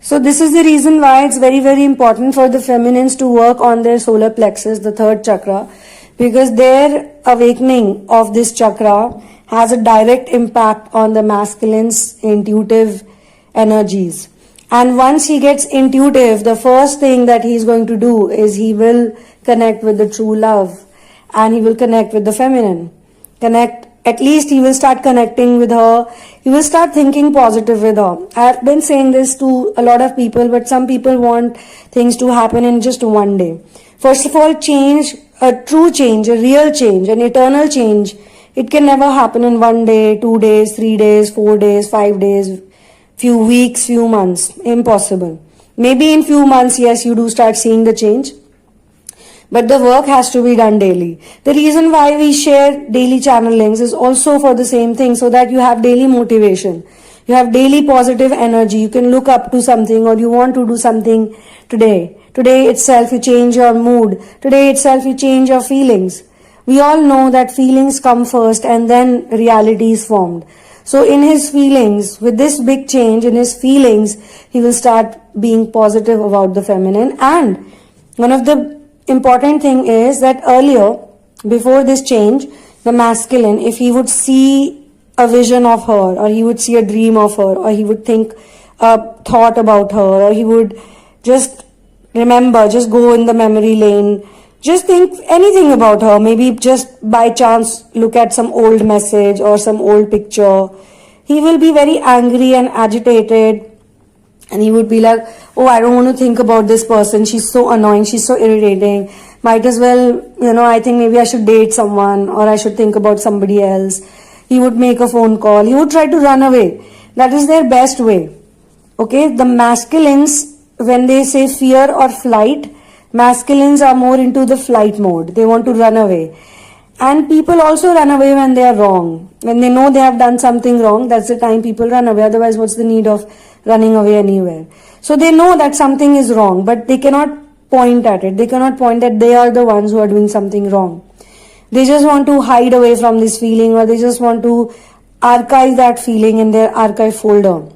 So this is the reason why it's very, very important for the feminines to work on their solar plexus, the third chakra, because their awakening of this chakra has a direct impact on the masculine's intuitive energies. And once he gets intuitive, the first thing that he's going to do is he will connect with the true love, and he will connect with the feminine. At least he will start connecting with her. He will start thinking positive with her. I've been saying this to a lot of people, but some people want things to happen in just one day. First of all, change, a true change, a real change, an eternal change, it can never happen in 1 day, 2 days, 3 days, 4 days, 5 days, few weeks, few months. Impossible. Maybe in few months, yes, you do start seeing the change. But the work has to be done daily. The reason why we share daily channelings is also for the same thing, so that you have daily motivation. You have daily positive energy. You can look up to something, or you want to do something today. Today itself you change your mood. Today itself you change your feelings. We all know that feelings come first and then reality is formed. So in his feelings, with this big change in his feelings, he will start being positive about the feminine. And one of the important thing is that earlier, before this change, the masculine, if he would see a vision of her, or he would see a dream of her, or he would think a thought about her, or he would just remember, just go in the memory lane, just think anything about her, maybe just by chance look at some old message or some old picture, he will be very angry and agitated. And he would be like, oh, I don't want to think about this person. She's so annoying. She's so irritating. Might as well, I think maybe I should date someone, or I should think about somebody else. He would make a phone call. He would try to run away. That is their best way. Okay. The masculines, when they say fear or flight, masculines are more into the flight mode. They want to run away. And people also run away when they are wrong. When they know they have done something wrong, that's the time people run away. Otherwise, what's the need of running away anywhere? So they know that something is wrong, but they cannot point at it. They cannot point that they are the ones who are doing something wrong. They just want to hide away from this feeling, or they just want to archive that feeling in their archive folder.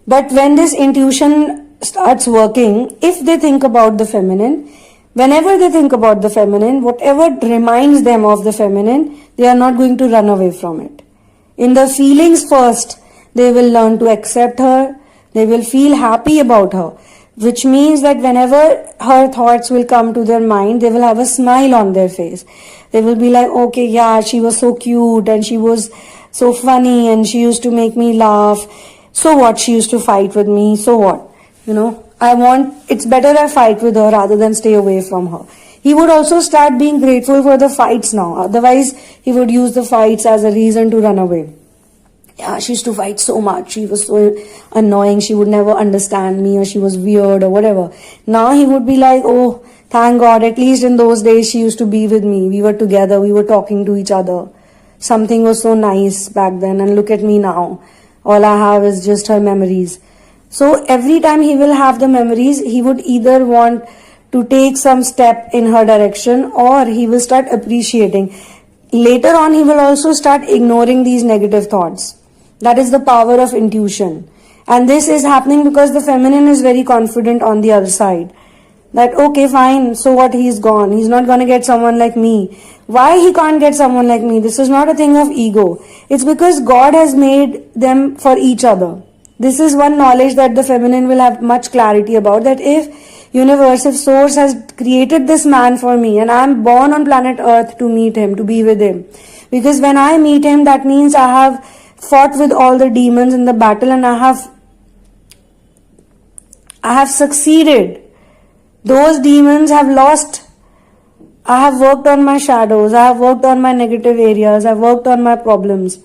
But when this intuition starts working, if they think about the feminine, whenever they think about the feminine, whatever reminds them of the feminine, they are not going to run away from it. In the feelings first, they will learn to accept her. They will feel happy about her, which means that whenever her thoughts will come to their mind, they will have a smile on their face. They will be like, okay, yeah, she was so cute and she was so funny and she used to make me laugh. So what? She used to fight with me. So what? It's better I fight with her rather than stay away from her. He would also start being grateful for the fights now. Otherwise, he would use the fights as a reason to run away. Yeah, she used to fight so much. She was so annoying. She would never understand me, or she was weird or whatever. Now he would be like, oh, thank God, at least in those days she used to be with me. We were together. We were talking to each other. Something was so nice back then, and look at me now. All I have is just her memories. So every time he will have the memories, he would either want to take some step in her direction, or he will start appreciating. Later on, he will also start ignoring these negative thoughts. That is the power of intuition. And this is happening because the feminine is very confident on the other side. That, okay, fine, so what, he's gone. He's not going to get someone like me. Why he can't get someone like me? This is not a thing of ego. It's because God has made them for each other. This is one knowledge that the feminine will have much clarity about, that if universe, if source has created this man for me, and I am born on planet earth to meet him, to be with him. Because when I meet him, that means I have fought with all the demons in the battle, and I have succeeded. Those demons have lost. I have worked on my shadows. I have worked on my negative areas. I have worked on my problems.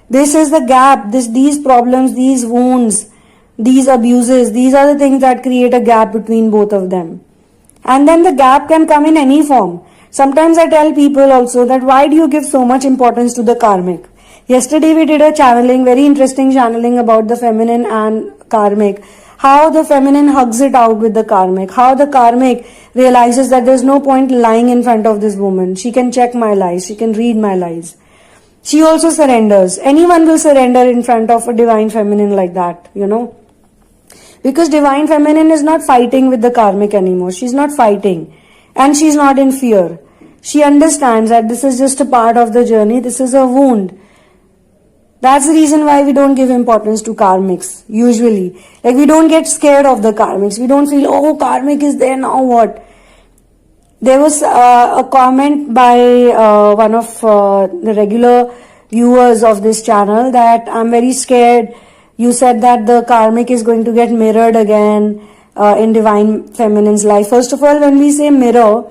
This is the gap. These problems, these wounds, these abuses, these are the things that create a gap between both of them. And then the gap can come in any form. Sometimes I tell people also that why do you give so much importance to the karmic? Yesterday we did a channeling, very interesting channeling about the feminine and karmic. How the feminine hugs it out with the karmic. How the karmic realizes that there's no point lying in front of this woman. She can check my lies. She can read my lies. She also surrenders. Anyone will surrender in front of a divine feminine like that, Because divine feminine is not fighting with the karmic anymore. She's not fighting. And she's not in fear. She understands that this is just a part of the journey. This is a wound. That's the reason why we don't give importance to karmics, usually. Like, we don't get scared of the karmics. We don't feel, oh, karmic is there, now what? There was a comment by one of the regular viewers of this channel that I'm very scared. You said that the karmic is going to get mirrored again in divine feminine's life. First of all, when we say mirror,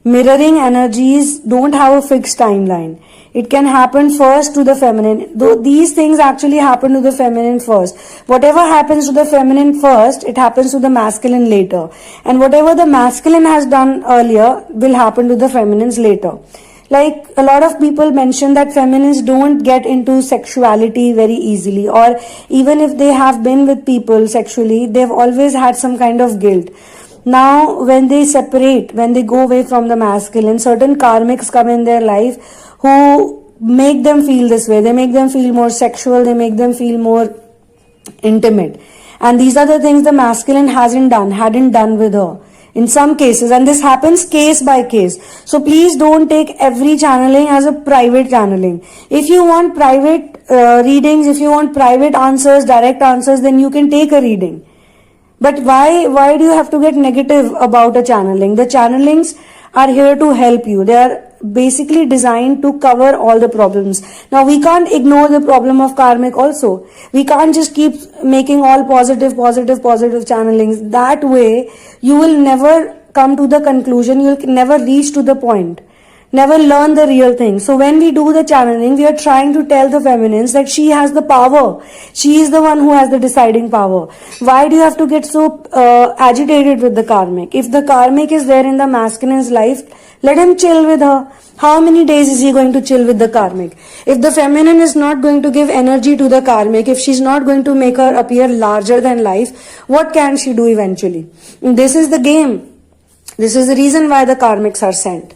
mirroring energies don't have a fixed timeline. It can happen first to the feminine. Though these things actually happen to the feminine first. Whatever happens to the feminine first, it happens to the masculine later. And whatever the masculine has done earlier will happen to the feminines later. Like, a lot of people mention that feminines don't get into sexuality very easily, or even if they have been with people sexually, they've always had some kind of guilt. Now, when they separate, when they go away from the masculine, certain karmics come in their life who make them feel this way. They make them feel more sexual, they make them feel more intimate. And these are the things the masculine hadn't done with her. In some cases, and this happens case by case. So please don't take every channeling as a private channeling. If you want private readings, if you want private answers, direct answers, then you can take a reading. But why do you have to get negative about a channeling? The channelings are here to help you. They are basically designed to cover all the problems. Now, we can't ignore the problem of karmic also. We can't just keep making all positive channelings. That way, you will never come to the conclusion. You'll never reach to the point. Never learn the real thing. So when we do the channeling, we are trying to tell the feminines that she has the power. She is the one who has the deciding power. Why do you have to get so agitated with the karmic? If the karmic is there in the masculine's life, let him chill with her. How many days is he going to chill with the karmic? If the feminine is not going to give energy to the karmic, if she's not going to make her appear larger than life, what can she do eventually? This is the game. This is the reason why the karmics are sent.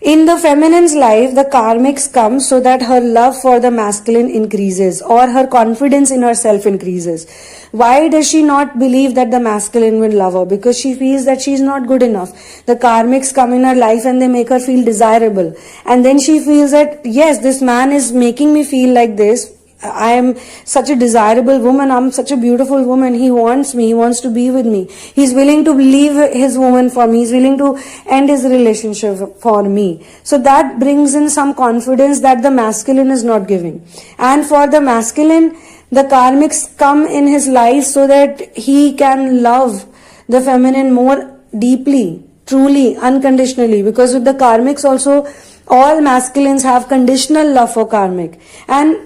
In the feminine's life, the karmics come so that her love for the masculine increases, or her confidence in herself increases. Why does she not believe that the masculine will love her? Because she feels that she is not good enough. The karmics come in her life and they make her feel desirable. And then she feels that, yes, this man is making me feel like this. I am such a desirable woman. I'm such a beautiful woman. He wants me. He wants to be with me. He's willing to leave his woman for me. He's willing to end his relationship for me. So that brings in some confidence that the masculine is not giving. And for the masculine, the karmics come in his life so that he can love the feminine more deeply, truly, unconditionally. Because with the karmics also, all masculines have conditional love for karmic. And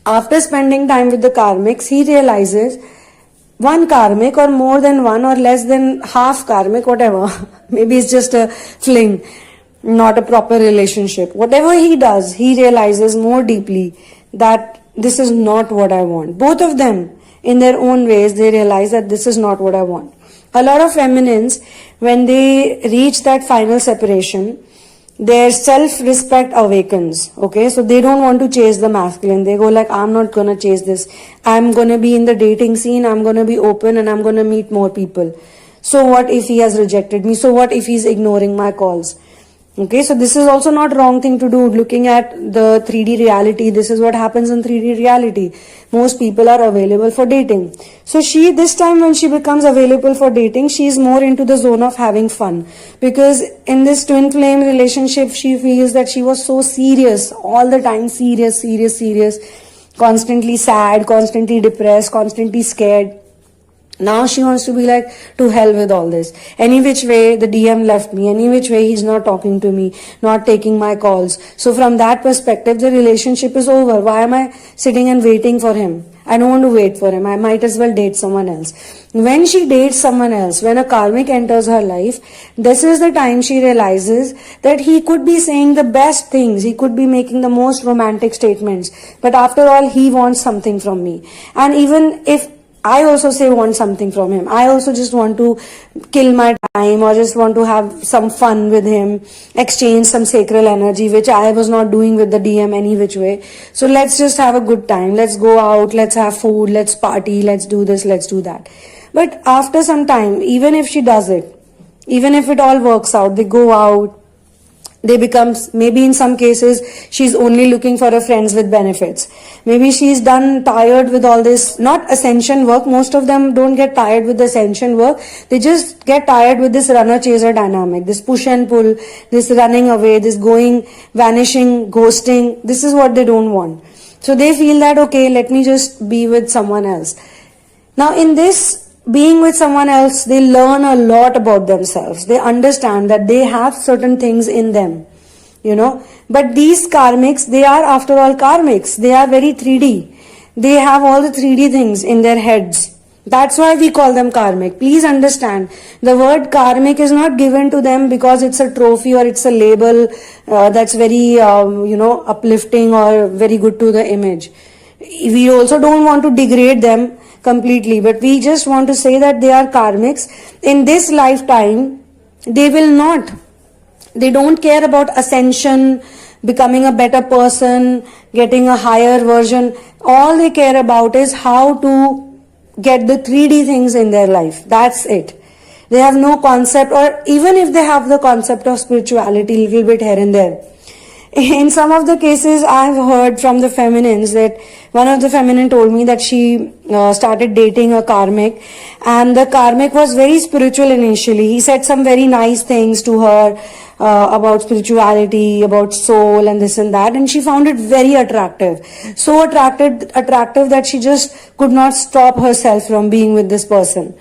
after spending time with the karmics, he realizes one karmic, or more than one, or less than half karmic, whatever. Maybe it's just a fling, not a proper relationship. Whatever he does, he realizes more deeply that this is not what I want. Both of them, in their own ways, they realize that this is not what I want. A lot of feminines, when they reach that final separation, their self-respect awakens. Okay, so they don't want to chase the masculine. They go like, I'm not gonna chase this. I'm gonna be in the dating scene. I'm gonna be open and I'm gonna meet more people. So what if he has rejected me? So what if he's ignoring my calls? Okay, so this is also not wrong thing to do. Looking at the 3D reality, this is what happens in 3D reality. Most people are available for dating. So this time when she becomes available for dating, she is more into the zone of having fun. Because in this twin flame relationship, she feels that she was so serious, all the time, serious, constantly sad, constantly depressed, constantly scared. Now she wants to be like, to hell with all this. Any which way the DM left me, any which way he's not talking to me, not taking my calls. So from that perspective, the relationship is over. Why am I sitting and waiting for him? I don't want to wait for him. I might as well date someone else. When she dates someone else, when a karmic enters her life, this is the time she realizes that he could be saying the best things. He could be making the most romantic statements. But after all, he wants something from me. And even if I also say want something from him. I also just want to kill my time or just want to have some fun with him, exchange some sacral energy, which I was not doing with the DM any which way. So let's just have a good time. Let's go out, let's have food, let's party, let's do this, let's do that. But after some time, even if she does it, even if it all works out, they go out, they become, maybe in some cases, she's only looking for a friends with benefits. Maybe she's done tired with all this, not ascension work. Most of them don't get tired with the ascension work. They just get tired with this runner-chaser dynamic, this push and pull, this running away, this going, vanishing, ghosting. This is what they don't want. So they feel that, okay, let me just be with someone else. Now in this being with someone else, they learn a lot about themselves. They understand that they have certain things in them, But these karmics, they are after all karmics. They are very 3D. They have all the 3D things in their heads. That's why we call them karmic. Please understand, the word karmic is not given to them because it's a trophy or it's a label that's very, uplifting or very good to the image. We also don't want to degrade them completely, but we just want to say that they are karmics. In this lifetime, they don't care about ascension, becoming a better person, getting a higher version. All they care about is how to get the 3D things in their life. That's it. They have no concept, or even if they have the concept of spirituality, little bit here and there. In some of the cases, I have heard from the feminines that one of the feminine told me that she started dating a karmic, and the karmic was very spiritual initially. He said some very nice things to her about spirituality, about soul and this and that, and she found it very attractive. So attractive that she just could not stop herself from being with this person.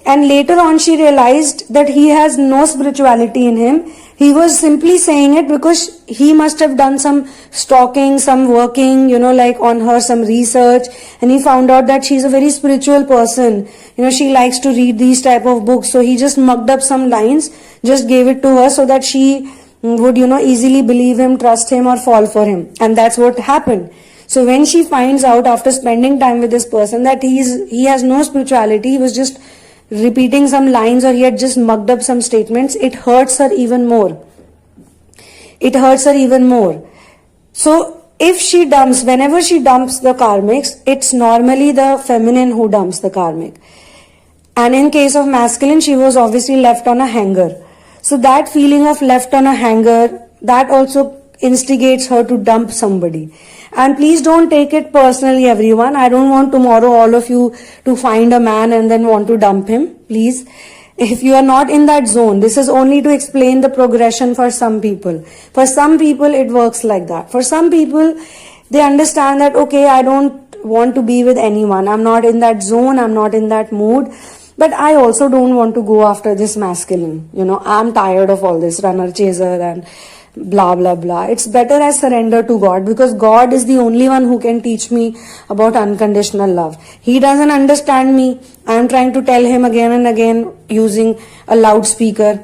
And later on she realized that he has no spirituality in him. He was simply saying it because he must have done some stalking, some working, like on her, some research, and he found out that she's a very spiritual person. She likes to read these type of books. So he just mucked up some lines, just gave it to her so that she would, easily believe him, trust him, or fall for him. And that's what happened. So when she finds out after spending time with this person that he has no spirituality, he was just repeating some lines, or he had just mucked up some statements, it hurts her even more. It hurts her even more. So whenever she dumps the karmics, it's normally the feminine who dumps the karmic. And in case of masculine, she was obviously left on a hanger. So that feeling of left on a hanger, that also instigates her to dump somebody. And please don't take it personally, everyone. I don't want tomorrow all of you to find a man and then want to dump him. Please. If you are not in that zone, this is only to explain the progression for some people. For some people, it works like that. For some people, they understand that, okay, I don't want to be with anyone. I'm not in that zone. I'm not in that mood. But I also don't want to go after this masculine. I'm tired of all this runner chaser and blah blah blah. It's better I surrender to God, because God is the only one who can teach me about unconditional love. He doesn't understand me. I am trying to tell him again and again using a loudspeaker,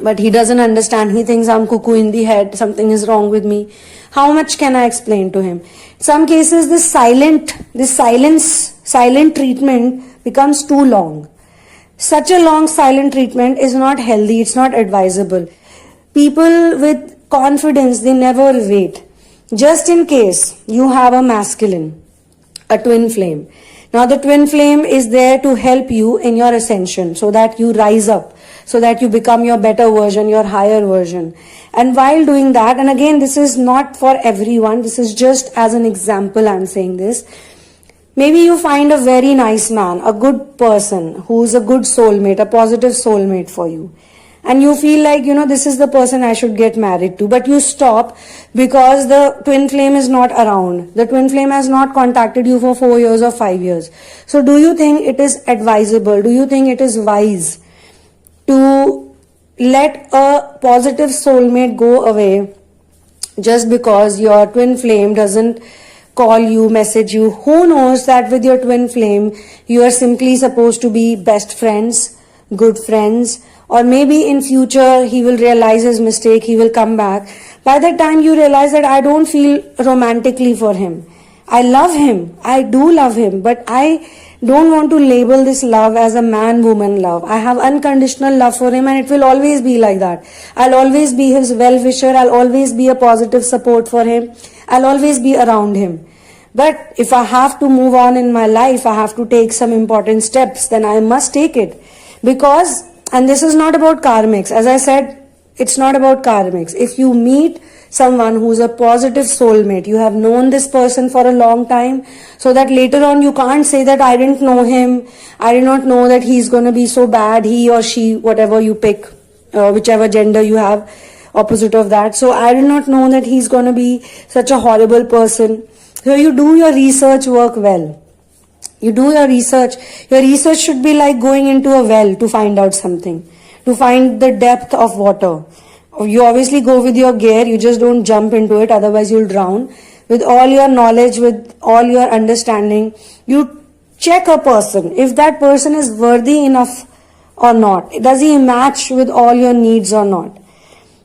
but he doesn't understand. He thinks I'm cuckoo in the head, something is wrong with me. How much can I explain to him? Some cases this silent treatment becomes too long. Such a long silent treatment is not healthy. It's not advisable. People with confidence, they never wait. Just in case you have a masculine, a twin flame. Now the twin flame is there to help you in your ascension, so that you rise up, so that you become your better version, your higher version. And while doing that, and again, this is not for everyone, this is just as an example I'm saying this. Maybe you find a very nice man, a good person, who's a good soulmate, a positive soulmate for you. And you feel like, this is the person I should get married to. But you stop because the twin flame is not around. The twin flame has not contacted you for 4 years or 5 years. So do you think it is advisable? Do you think it is wise to let a positive soulmate go away just because your twin flame doesn't call you, message you? Who knows that with your twin flame, you are simply supposed to be best friends, good friends, or maybe in future he will realize his mistake, he will come back. By that time you realize that I don't feel romantically for him. I love him. I do love him, but I don't want to label this love as a man-woman love. I have unconditional love for him, and it will always be like that. I'll always be his well-wisher. I'll always be a positive support for him. I'll always be around him. But if I have to move on in my life, I have to take some important steps, then I must take it. Because, and this is not about karmics. As I said, it's not about karmics. If you meet someone who's a positive soulmate, you have known this person for a long time, so that later on you can't say that I didn't know him, I did not know that he's going to be so bad, he or she, whatever you pick, whichever gender you have, opposite of that. So I did not know that he's going to be such a horrible person. So you do your research work well. You do your research. Your research should be like going into a well to find out something, to find the depth of water. You obviously go with your gear, you just don't jump into it, otherwise you'll drown. With all your knowledge, with all your understanding, you check a person, if that person is worthy enough or not. Does he match with all your needs or not?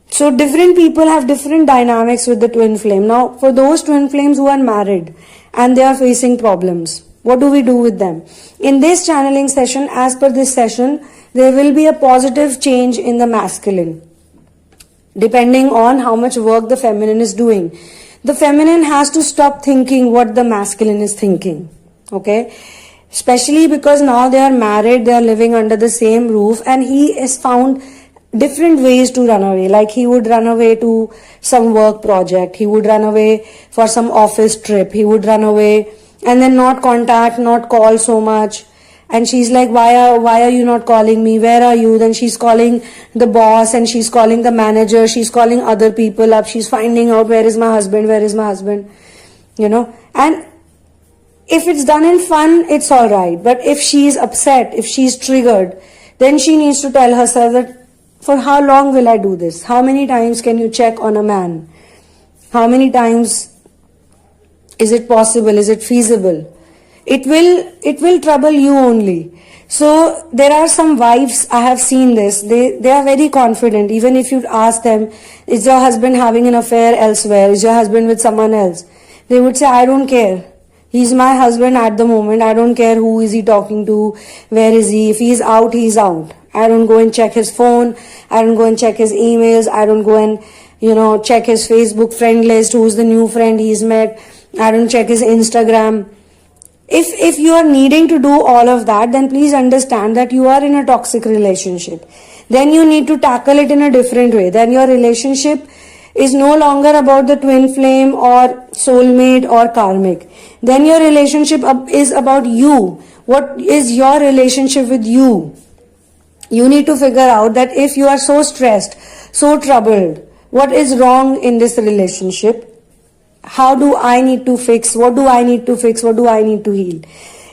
So different people have different dynamics with the twin flame. Now, for those twin flames who are married and they are facing problems, what do we do with them? In this channeling session, as per this session, there will be a positive change in the masculine, depending on how much work the feminine is doing. The feminine has to stop thinking what the masculine is thinking. Okay? Especially because now they are married, they are living under the same roof, and he has found different ways to run away. Like he would run away to some work project, he would run away for some office trip, he would run away and then not contact, not call so much. And she's like, why are you not calling me? Where are you? Then she's calling the boss, and she's calling the manager, she's calling other people up, she's finding out where is my husband, you know. And if it's done in fun, it's alright. But if she's upset, if she's triggered, then she needs to tell herself that for how long will I do this? How many times can you check on a man? How many times is it possible? Is it feasible? It will trouble you only. So there are some wives, I have seen this, they are very confident. Even if you ask them, is your husband having an affair elsewhere? Is your husband with someone else? They would say, I don't care. He's my husband at the moment. I don't care who is he talking to, where is he. If he's out, he's out. I don't go and check his phone. I don't go and check his emails. I don't go and, check his Facebook friend list, who's the new friend he's met. I don't check his Instagram. If you are needing to do all of that, then please understand that you are in a toxic relationship. Then you need to tackle it in a different way. Then your relationship is no longer about the twin flame or soulmate or karmic. Then your relationship is about you. What is your relationship with you? You need to figure out that if you are so stressed, so troubled, what is wrong in this relationship? How do I need to fix? What do I need to fix? What do I need to heal?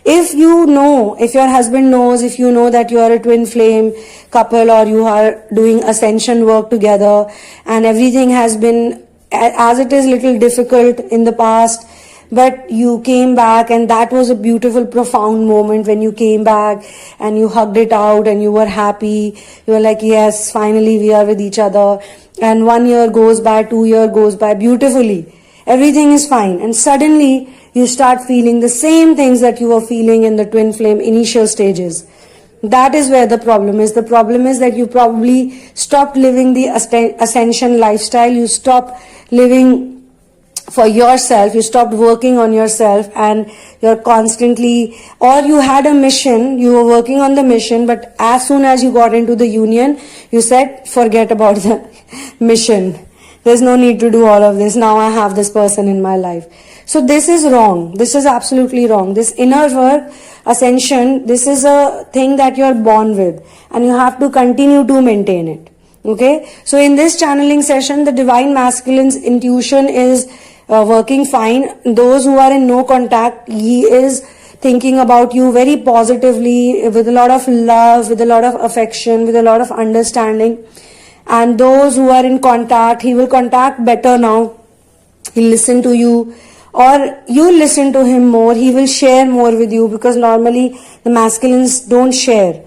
If you know, if your husband knows, if you know that you are a twin flame couple or you are doing ascension work together and everything has been as it is little difficult in the past, but you came back and that was a beautiful, profound moment when you came back and you hugged it out and you were happy. You were like, yes, finally we are with each other. And 1 year goes by, 2 years goes by beautifully. Everything is fine. And suddenly you start feeling the same things that you were feeling in the twin flame initial stages. That is where the problem is. The problem is that you probably stopped living the ascension lifestyle. You stopped living for yourself. You stopped working on yourself, and you're constantly, or you had a mission, you were working on the mission, but as soon as you got into the union, you said, forget about the mission. There's no need to do all of this. Now I have this person in my life. So this is wrong. This is absolutely wrong. This inner work, ascension, this is a thing that you're born with, and you have to continue to maintain it. Okay? So in this channeling session, the divine masculine's intuition is working fine. Those who are in no contact, he is thinking about you very positively, with a lot of love, with a lot of affection, with a lot of understanding. And those who are in contact, he will contact better now. He'll listen to you, or you listen to him more. He will share more with you, because normally the masculines don't share.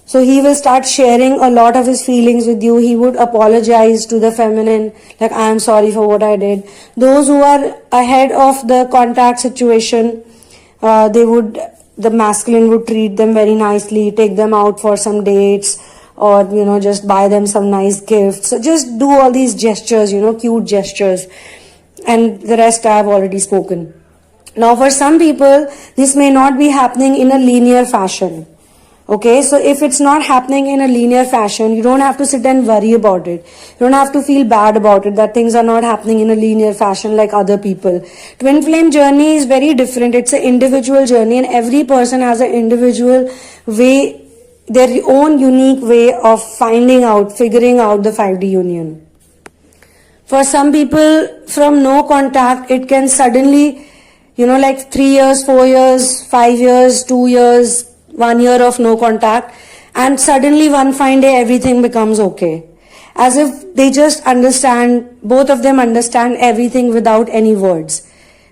So he will start sharing a lot of his feelings with you. He would apologize to the feminine, like, I am sorry for what I did. Those who are ahead of the contact situation, the masculine would treat them very nicely, take them out for some dates, or, just buy them some nice gifts. So just do all these gestures, cute gestures. And the rest I have already spoken. Now for some people, this may not be happening in a linear fashion. Okay, so if it's not happening in a linear fashion, you don't have to sit and worry about it. You don't have to feel bad about it, that things are not happening in a linear fashion like other people. Twin flame journey is very different. It's an individual journey, and every person has an individual way, their own unique way of figuring out the 5D union. For some people, from no contact, it can suddenly, like 3 years, 4 years, 5 years, 2 years, 1 year of no contact, and suddenly one fine day everything becomes okay. As if they just both of them understand everything without any words.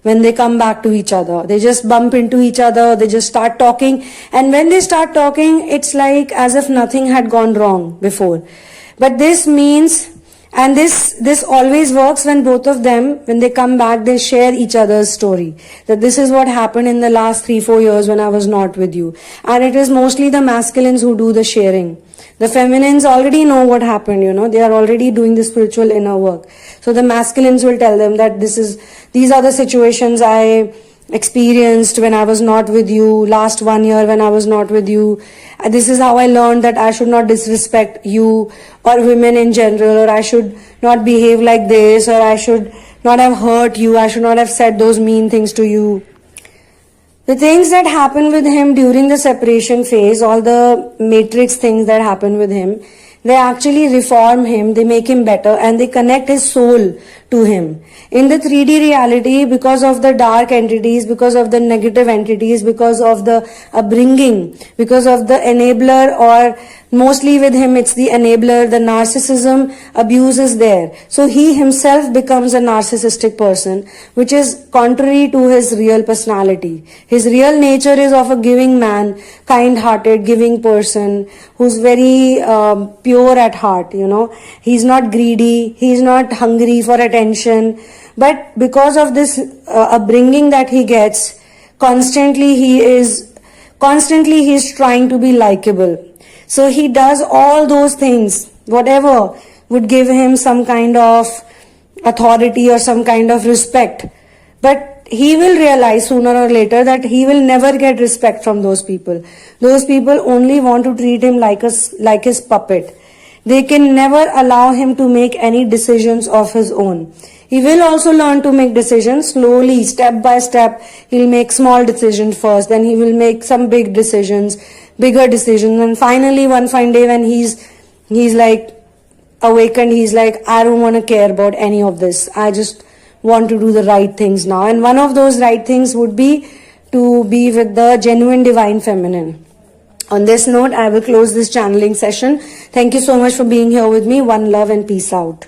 When they come back to each other, they just bump into each other, they just start talking, and when they start talking, it's like as if nothing had gone wrong before. But this means, and this always works when both of them, when they come back, they share each other's story. That this is what happened in the last 3-4 years when I was not with you. And it is mostly the masculines who do the sharing. The feminines already know what happened, they are already doing the spiritual inner work. So the masculines will tell them that these are the situations I experienced when I was not with you, last 1 year when I was not with you. This is how I learned that I should not disrespect you or women in general, or I should not behave like this, or I should not have hurt you, I should not have said those mean things to you. The things that happen with him during the separation phase, all the matrix things that happen with him, they actually reform him, they make him better, and they connect his soul to him. In the 3D reality, because of the dark entities, because of the negative entities, because of the upbringing, because of the enabler, or mostly with him it's the enabler, the narcissism abuse is there. So he himself becomes a narcissistic person, which is contrary to his real personality. His real nature is of a giving man, kind-hearted, giving person, who's very pure at heart, He's not greedy, he's not hungry for attention. But because of this upbringing that he gets, constantly he is trying to be likable. So he does all those things, whatever would give him some kind of authority or some kind of respect. But he will realize sooner or later that he will never get respect from those people. Those people only want to treat him like his puppet. They can never allow him to make any decisions of his own. He will also learn to make decisions slowly, step by step. He'll make small decisions first, then he will make some bigger decisions, and finally one fine day when he's like awakened, he's like, I don't want to care about any of this. I just want to do the right things now. And one of those right things would be to be with the genuine divine feminine. On this note, I will close this channeling session. Thank you so much for being here with me. One love and peace out.